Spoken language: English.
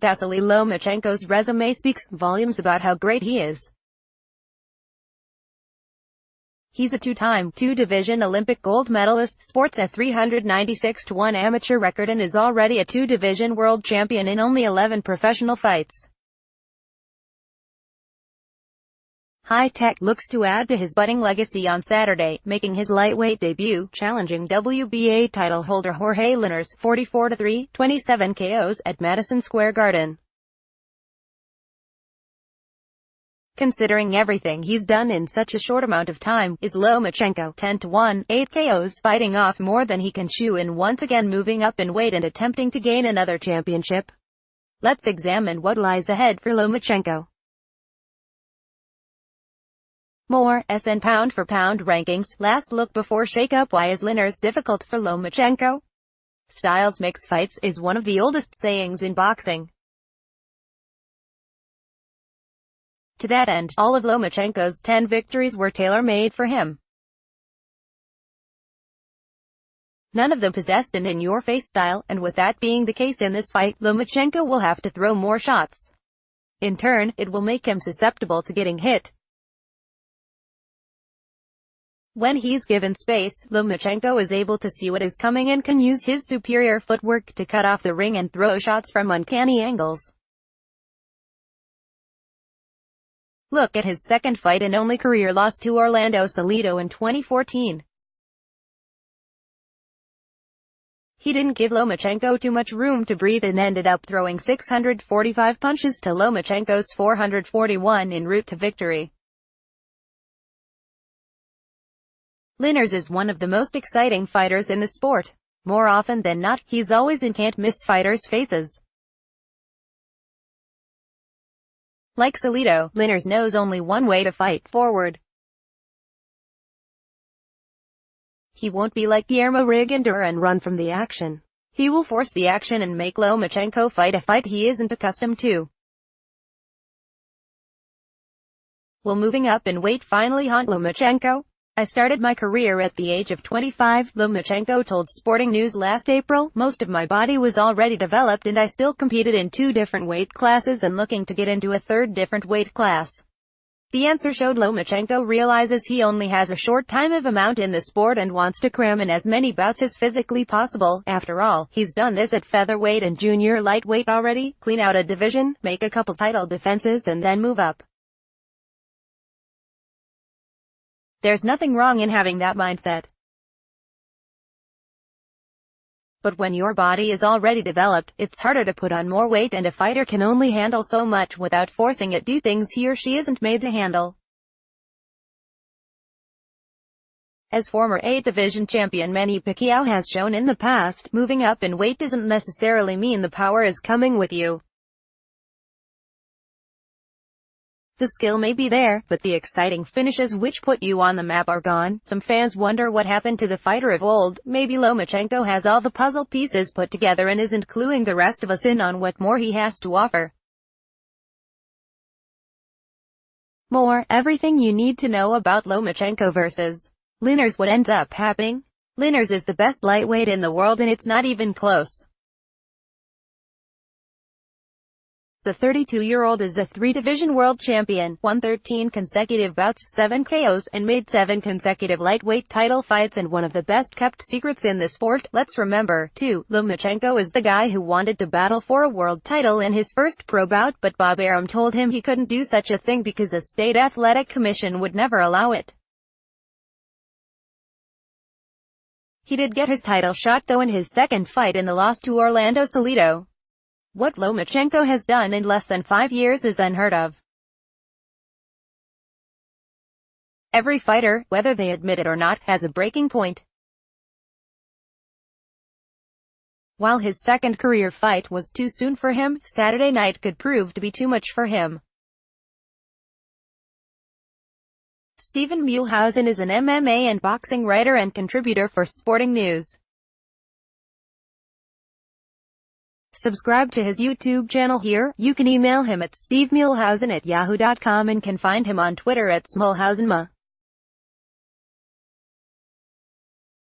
Vasiliy Lomachenko's resume speaks volumes about how great he is. He's a two-time, two-division Olympic gold medalist, sports a 396-1 amateur record and is already a two-division world champion in only 11 professional fights. High Tech looks to add to his budding legacy on Saturday, making his lightweight debut, challenging WBA title holder Jorge Linares, 44-3, 27 KOs, at Madison Square Garden. Considering everything he's done in such a short amount of time, is Lomachenko 10-1, 8 KOs, biting off more than he can chew and once again moving up in weight and attempting to gain another championship? Let's examine what lies ahead for Lomachenko. More SN pound-for-pound rankings. Last look before shake-up. Why is Linares difficult for Lomachenko? Styles makes fights, is one of the oldest sayings in boxing. To that end, all of Lomachenko's 10 victories were tailor-made for him. None of them possessed an in-your-face style, and with that being the case in this fight, Lomachenko will have to throw more shots. In turn, it will make him susceptible to getting hit. When he's given space, Lomachenko is able to see what is coming and can use his superior footwork to cut off the ring and throw shots from uncanny angles. Look at his second fight and only career loss to Orlando Salido in 2014. He didn't give Lomachenko too much room to breathe and ended up throwing 645 punches to Lomachenko's 441 en route to victory. Linares is one of the most exciting fighters in the sport. More often than not, he's always in can't-miss fighters' faces. Like Salido, Linares knows only one way to fight: forward. He won't be like Guillermo Rigondeaux and run from the action. He will force the action and make Lomachenko fight a fight he isn't accustomed to. Will moving up in weight finally haunt Lomachenko? I started my career at the age of 25, Lomachenko told Sporting News last April. Most of my body was already developed and I still competed in 2 different weight classes and looking to get into a 3rd different weight class. The answer showed Lomachenko realizes he only has a short time of amount in the sport and wants to cram in as many bouts as physically possible. After all, he's done this at featherweight and junior lightweight already. Clean out a division, make a couple title defenses and then move up. There's nothing wrong in having that mindset. But when your body is already developed, it's harder to put on more weight and a fighter can only handle so much without forcing it do things he or she isn't made to handle. As former 8-division champion Manny Pacquiao has shown in the past, moving up in weight doesn't necessarily mean the power is coming with you. The skill may be there, but the exciting finishes which put you on the map are gone. Some fans wonder what happened to the fighter of old. Maybe Lomachenko has all the puzzle pieces put together and isn't cluing the rest of us in on what more he has to offer. More, everything you need to know about Lomachenko versus Linares. What ends up happening? Linares is the best lightweight in the world and it's not even close. The 32-year-old is a 3-division world champion, won 13 consecutive bouts, 7 KOs, and made 7 consecutive lightweight title fights and one of the best-kept secrets in the sport. Let's remember, too, Lomachenko is the guy who wanted to battle for a world title in his first pro bout, but Bob Arum told him he couldn't do such a thing because the state athletic commission would never allow it. He did get his title shot though in his second fight in the loss to Orlando Salido. What Lomachenko has done in less than 5 years is unheard of. Every fighter, whether they admit it or not, has a breaking point. While his second career fight was too soon for him, Saturday night could prove to be too much for him. Stephen Muehlhausen is an MMA and boxing writer and contributor for Sporting News. Subscribe to his YouTube channel here. You can email him at stevemuehlhausen@yahoo.com and can find him on Twitter at smallhausenma.